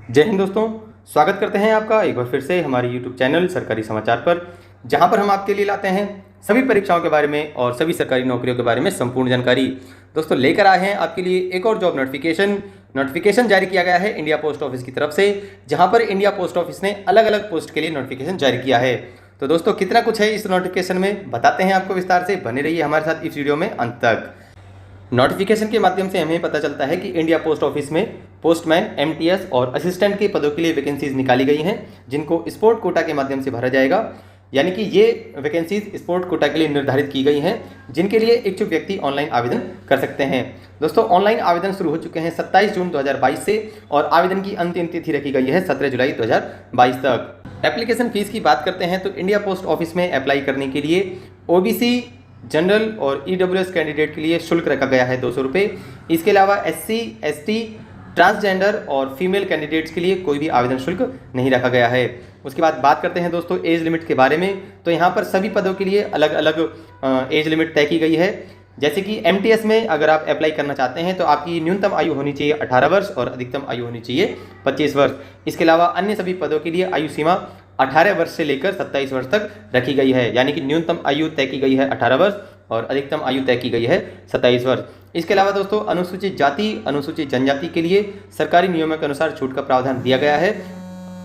जय हिंद दोस्तों, स्वागत करते हैं आपका एक बार फिर से हमारे YouTube चैनल सरकारी समाचार पर, जहां पर हम आपके लिए लाते हैं सभी परीक्षाओं के बारे में और सभी सरकारी नौकरियों के बारे में संपूर्ण जानकारी। दोस्तों लेकर आए हैं आपके लिए एक और जॉब नोटिफिकेशन जारी किया गया है इंडिया पोस्ट ऑफिस की तरफ से, जहां पर इंडिया पोस्ट ऑफिस ने अलग अलग पोस्ट के लिए नोटिफिकेशन जारी किया है। तो दोस्तों कितना कुछ है इस नोटिफिकेशन में बताते हैं आपको विस्तार से, बने रहिए हमारे साथ इस वीडियो में अंत तक। नोटिफिकेशन के माध्यम से हमें पता चलता है कि इंडिया पोस्ट ऑफिस में पोस्टमैन, एमटीएस और असिस्टेंट के पदों के लिए वैकेंसीज निकाली गई हैं, जिनको स्पोर्ट कोटा के माध्यम से भरा जाएगा। यानी कि ये वैकेंसीज स्पोर्ट कोटा के लिए निर्धारित की गई हैं, जिनके लिए इच्छुक व्यक्ति ऑनलाइन आवेदन कर सकते हैं। दोस्तों ऑनलाइन आवेदन शुरू हो चुके हैं 27 जून 2022 से और आवेदन की अंतिम तिथि रखी गई है 17 जुलाई 2022 तक। एप्लीकेशन फीस की बात करते हैं तो इंडिया पोस्ट ऑफिस में अप्लाई करने के लिए ओबीसी, जनरल और ईडब्ल्यूएस कैंडिडेट के लिए शुल्क रखा गया है 200 रुपये। इसके अलावा एससी, एसटी, ट्रांसजेंडर और फीमेल कैंडिडेट्स के लिए कोई भी आवेदन शुल्क नहीं रखा गया है। उसके बाद बात करते हैं दोस्तों एज लिमिट के बारे में, तो यहाँ पर सभी पदों के लिए अलग अलग एज लिमिट तय की गई है। जैसे कि एमटीएस में अगर आप अप्लाई करना चाहते हैं तो आपकी न्यूनतम आयु होनी चाहिए 18 वर्ष और अधिकतम आयु होनी चाहिए 25 वर्ष। इसके अलावा अन्य सभी पदों के लिए आयु सीमा 18 वर्ष से लेकर 27 वर्ष तक रखी गई है, यानी कि न्यूनतम आयु तय की गई है 18 वर्ष और अधिकतम आयु तय की गई है 27 वर्ष। इसके अलावा दोस्तों अनुसूचित जाति, अनुसूचित जनजाति के लिए सरकारी नियमों के अनुसार छूट का प्रावधान दिया गया है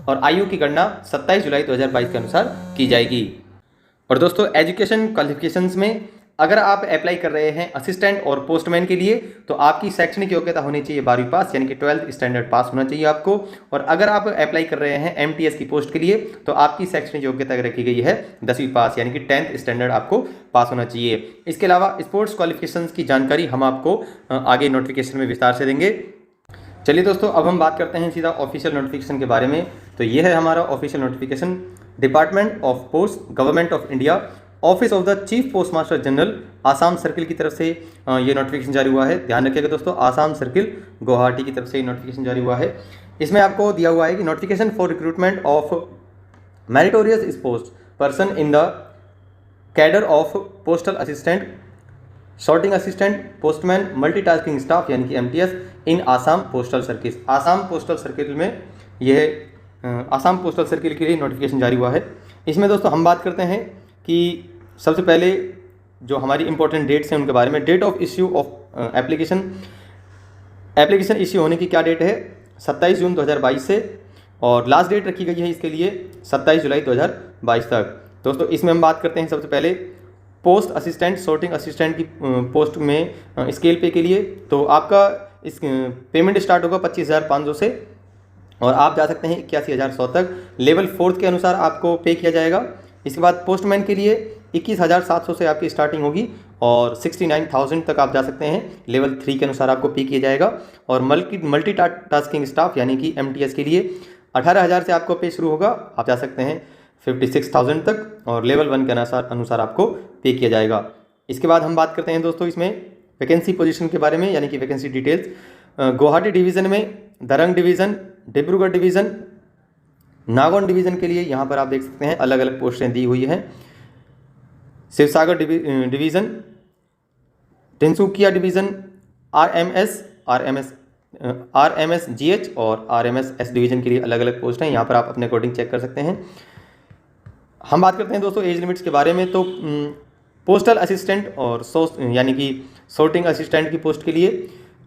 और आयु की गणना 27 जुलाई 2022 के अनुसार की जाएगी। और दोस्तों एजुकेशन क्वालिफिकेशंस में अगर आप अप्लाई कर रहे हैं असिस्टेंट और पोस्टमैन के लिए तो आपकी शैक्षणिक योग्यता होनी चाहिए 12वीं पास, यानी कि 12th स्टैंडर्ड पास होना चाहिए आपको। और अगर आप अप्लाई कर रहे हैं एमटीएस की पोस्ट के लिए तो आपकी शैक्षणिक योग्यता रखी गई है 10वीं पास, यानी कि 10th स्टैंडर्ड आपको पास होना चाहिए। इसके अलावा स्पोर्ट्स क्वालिफिकेशंस की जानकारी हम आपको आगे नोटिफिकेशन में विस्तार से देंगे। चलिए दोस्तों अब हम बात करते हैं सीधा ऑफिशियल नोटिफिकेशन के बारे में। तो ये है हमारा official notification. Department of post, government of India, office of the chief post master general, Assam circle की तरफ से ये नोटिफिकेशन जारी हुआ है। ध्यान रखिएगा दोस्तों, आसाम सर्किल गुवाहाटी की तरफ से ये नोटिफिकेशन जारी हुआ है। इसमें आपको दिया हुआ है कि notification for recruitment of meritorious post person in the cadre of postal assistant, sorting assistant, postman, multitasking staff यानी कि MTS in Assam postal circle. Assam postal circle में यह आसाम पोस्टल सर्किल के लिए नोटिफिकेशन जारी हुआ है। इसमें दोस्तों हम बात करते हैं कि सबसे पहले जो हमारी इंपॉर्टेंट डेट्स हैं उनके बारे में। Date of issue of application issue होने की क्या डेट है? 27 जून 2022 से, और लास्ट डेट रखी गई है इसके लिए 27 जुलाई 2022 तक। दोस्तों इसमें हम बात करते हैं सबसे पहले पोस्ट असिस्टेंट, सॉर्टिंग असिस्टेंट की पोस्ट में स्केल पे के लिए। तो आपका इस पेमेंट स्टार्ट होगा 25,500 से और आप जा सकते हैं 81,100 तक। लेवल 4 के अनुसार आपको पे किया जाएगा। इसके बाद पोस्टमैन के लिए 21,700 से आपकी स्टार्टिंग होगी और 69,000 तक आप जा सकते हैं। लेवल 3 के अनुसार आपको पे किया जाएगा। और मल्टी टास्किंग स्टाफ यानी कि एमटीएस के लिए 18,000 से आपको पे शुरू होगा, आप जा सकते हैं 56,000 तक और लेवल 1 के अनुसार आपको पे किया जाएगा। इसके बाद हम बात करते हैं दोस्तों इसमें वैकेंसी पोजीशन के बारे में, यानी कि वैकेंसी डिटेल्स। गुवाहाटी डिवीज़न में, Darrang division, Dibrugarh division, Nagaon division के लिए यहाँ पर आप देख सकते हैं अलग अलग पोस्टें दी हुई हैं। Sivasagar division, Tinsukia division, RMS GH और आरएमएस डिवीज़न के लिए अलग अलग पोस्ट हैं। यहाँ पर आप अपने अकॉर्डिंग चेक कर सकते हैं। हम बात करते हैं दोस्तों एज लिमिट्स के बारे में। तो पोस्टल असिस्टेंट और यानी कि सॉर्टिंग असिस्टेंट की पोस्ट के लिए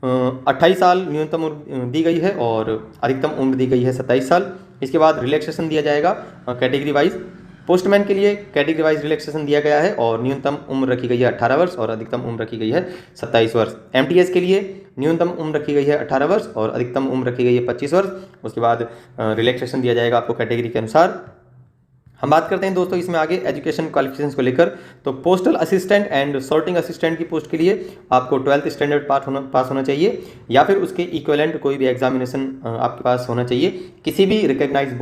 28 साल न्यूनतम उम्र दी गई है और अधिकतम उम्र दी गई है 27 साल। इसके बाद रिलैक्सेशन दिया जाएगा कैटेगरी वाइज। पोस्टमैन के लिए कैटेगरी वाइज रिलैक्सेशन दिया गया है और न्यूनतम उम्र रखी गई है 18 वर्ष और अधिकतम उम्र रखी गई है 27 वर्ष। एमटीएस के लिए न्यूनतम उम्र रखी गई है 18 वर्ष और अधिकतम उम्र रखी गई है 25 वर्ष। उसके बाद रिलैक्सेशन दिया जाएगा आपको कैटेगरी के अनुसार। हम बात करते हैं दोस्तों इसमें आगे एजुकेशन क्वालिफिकेशंस को लेकर। तो postal assistant and sorting assistant की पोस्ट के लिए आपको 12th स्टैंडर्ड पास होना चाहिए या फिर उसके इक्विवेलेंट कोई भी एग्जामिनेशन आपके पास होना चाहिए किसी भी रिकॉग्नाइज्ड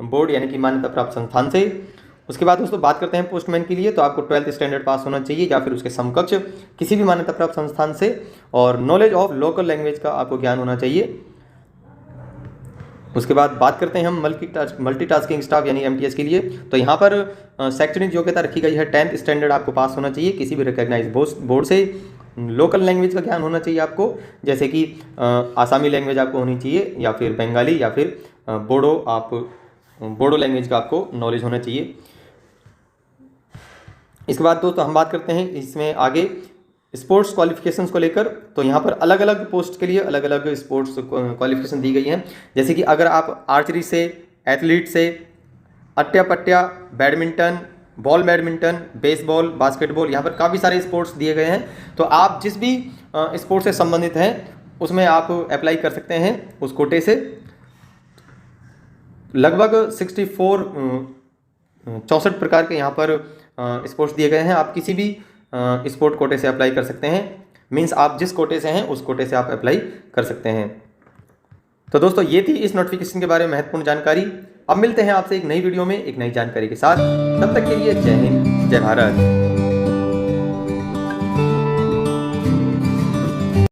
बोर्ड यानी कि मान्यता प्राप्त संस्थान से। उसके बाद दोस्तों बात करते हैं पोस्टमैन के लिए, तो आपको 12th स्टैंडर्ड पास होना चाहिए या फिर उसके समकक्ष किसी भी मान्यता प्राप्त संस्थान से, और नॉलेज ऑफ लोकल लैंग्वेज का आपको ज्ञान होना चाहिए। उसके बाद बात करते हैं हम मल्टीटास्किंग स्टाफ यानी एमटीएस के लिए। तो यहाँ पर शैक्षणिक योग्यता रखी गई है 10th स्टैंडर्ड आपको पास होना चाहिए किसी भी रिकॉग्नाइज्ड बोर्ड से। लोकल लैंग्वेज का ज्ञान होना चाहिए आपको, जैसे कि आसामी लैंग्वेज आपको होनी चाहिए, या फिर बंगाली, या फिर बोडो लैंग्वेज का आपको नॉलेज होना चाहिए। इसके बाद दोस्तों हम बात करते हैं इसमें आगे स्पोर्ट्स क्वालिफिकेशंस को लेकर। तो यहाँ पर अलग अलग पोस्ट के लिए अलग अलग स्पोर्ट्स क्वालिफिकेशन दी गई हैं। जैसे कि अगर आप आर्चरी से, एथलीट से, atya patya, badminton, ball badminton, baseball, basketball, यहाँ पर काफ़ी सारे स्पोर्ट्स दिए गए हैं। तो आप जिस भी स्पोर्ट्स से संबंधित हैं उसमें आप अप्लाई कर सकते हैं उस कोटे से। लगभग 64 प्रकार के यहाँ पर स्पोर्ट्स दिए गए हैं। आप किसी भी स्पोर्ट कोटे से अप्लाई कर सकते हैं, मीन्स आप जिस कोटे से हैं उस कोटे से आप अप्लाई कर सकते हैं। तो दोस्तों ये थी इस नोटिफिकेशन के बारे में महत्वपूर्ण जानकारी। अब मिलते हैं आपसे एक नई वीडियो में एक नई जानकारी के साथ। तब तक के लिए जय हिंद, जय भारत।